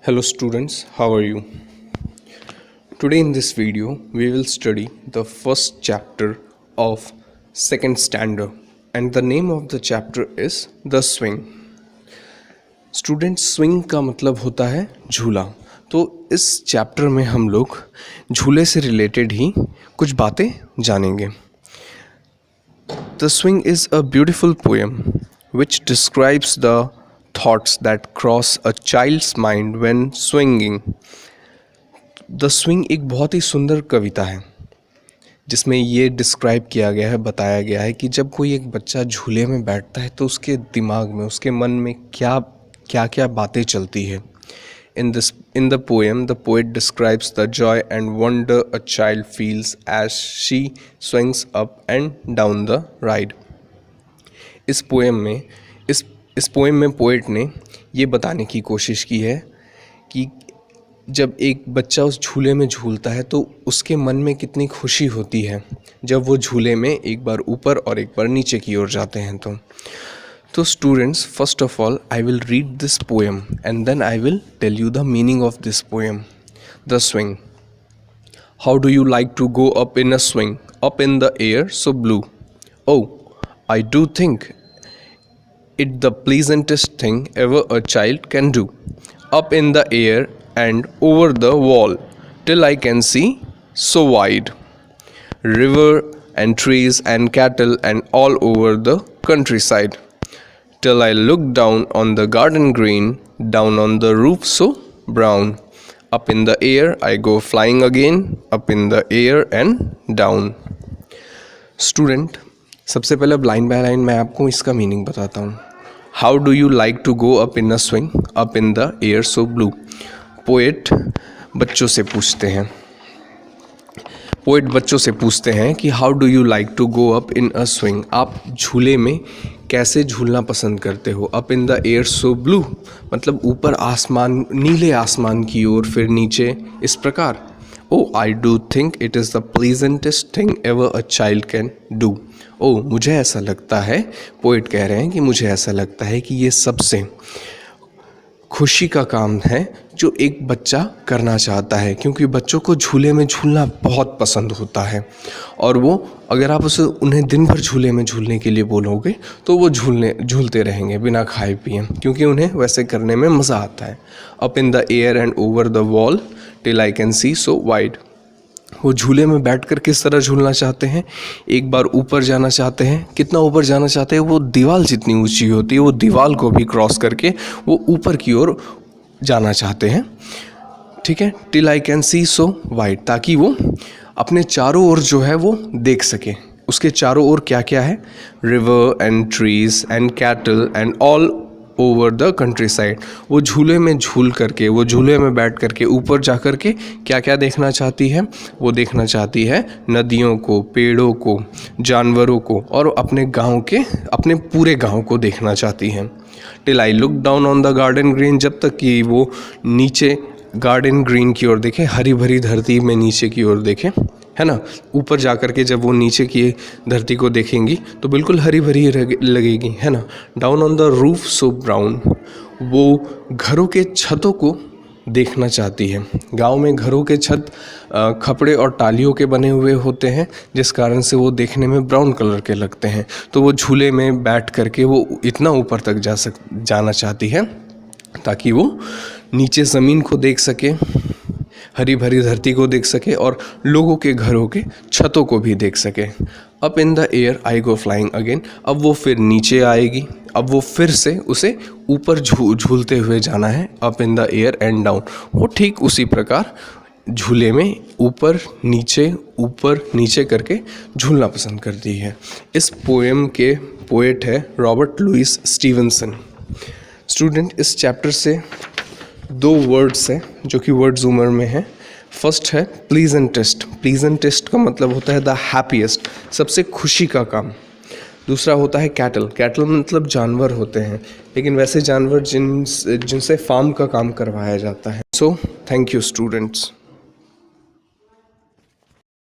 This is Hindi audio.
Hello students, how are you? Today in this video we will study the first chapter of second standard and the name of the chapter is The Swing. Students, swing का मतलब होता है झूला। तो इस चैप्टर में हम लोग झूले से रिलेटेड ही कुछ बातें जानेंगे। The swing is a beautiful poem which describes the thoughts that cross a child's mind when swinging. The swing एक बहुत ही सुंदर कविता है जिसमें ये डिस्क्राइब किया गया है, बताया गया है कि जब कोई एक बच्चा झूले में बैठता है तो उसके दिमाग में, उसके मन में क्या बातें चलती है। In the poem, the poet describes the joy and wonder a child feels as she swings up and down the ride. इस पोएम में पोएट ने ये बताने की कोशिश की है कि जब एक बच्चा उस झूले में झूलता है तो उसके मन में कितनी खुशी होती है जब वो झूले में एक बार ऊपर और एक बार नीचे की ओर जाते हैं। तो students, first of all I will read this poem and then I will tell you the meaning of this poem. The swing. How do you like to go up in a swing, up in the air so blue? Oh, I do think it the pleasantest thing ever a child can do. Up in the air and over the wall, till I can see so wide. River and trees and cattle and all over the countryside. Till I look down on the garden green, down on the roof so brown. Up in the air I go flying again, up in the air and down. Student, सबसे पहले लाइन बाय लाइन मैं आपको इसका मीनिंग बताता हूँ। How do you like to go up in a swing, up in the air so blue? Poet बच्चों से पूछते हैं कि how do you like to go up in a swing, आप झूले में कैसे झूलना पसंद करते हो? Up in the air so blue मतलब ऊपर आसमान, नीले आसमान की ओर, फिर नीचे इस प्रकार। Oh, I do think it is the pleasantest thing ever a child can do. मुझे ऐसा लगता है, पोएट कह रहे हैं कि मुझे ऐसा लगता है कि ये सबसे खुशी का काम है जो एक बच्चा करना चाहता है, क्योंकि बच्चों को झूले में झूलना बहुत पसंद होता है और वो अगर आप उन्हें दिन भर झूले में झूलने के लिए बोलोगे तो वो झूलते रहेंगे बिना खाए पिए, क्योंकि उन्हें वैसे करने में मज़ा आता है। Up in the air and over the wall till I can see so wide. वो झूले में बैठकर किस तरह झूलना चाहते हैं? एक बार ऊपर जाना चाहते हैं। कितना ऊपर जाना चाहते हैं? वो दीवार जितनी ऊंची होती है वो दीवार को भी क्रॉस करके वो ऊपर की ओर जाना चाहते हैं। ठीक है, till I can see so wide, ताकि वो अपने चारों ओर जो है वो देख सके। उसके चारों ओर क्या क्या है? River and trees and cattle and all over the country side. वो झूले में झूल करके, वो झूले में बैठ करके ऊपर जा कर के क्या क्या देखना चाहती है? वो देखना चाहती है नदियों को, पेड़ों को, जानवरों को और अपने पूरे गांव को देखना चाहती है। Till I look down on the garden green, जब तक कि वो नीचे गार्डन ग्रीन की ओर देखे, हरी भरी धरती में नीचे की ओर देखे, है ना। ऊपर जा कर के जब वो नीचे की धरती को देखेंगी तो बिल्कुल हरी भरी लगेगी, है ना। Down on the roof so brown, वो घरों के छतों को देखना चाहती है। गांव में घरों के छत खपड़े और टालियों के बने हुए होते हैं, जिस कारण से वो देखने में ब्राउन कलर के लगते हैं। तो वो झूले में बैठ करके वो इतना ऊपर तक जाना चाहती है ताकि वो नीचे ज़मीन को देख सके, हरी भरी धरती को देख सके और लोगों के घरों के छतों को भी देख सके। Up in the air I go flying again, अब वो फिर नीचे आएगी, अब वो फिर से उसे ऊपर झूलते हुए जाना है। Up in the air and down, वो ठीक उसी प्रकार झूले में ऊपर नीचे करके झूलना पसंद करती है। इस पोएम के पोएट है रॉबर्ट लुइस स्टीवनसन। स्टूडेंट, इस चैप्टर से दो वर्ड्स हैं जो कि वर्ड जूमर में है। फर्स्ट है प्लीजेंटेस्ट। प्लीजेंटेस्ट का मतलब होता है द हैप्पीएस्ट, सबसे खुशी का काम। दूसरा होता है कैटल। कैटल मतलब जानवर होते हैं, लेकिन वैसे जानवर जिनसे फार्म का काम करवाया जाता है। So thank you students.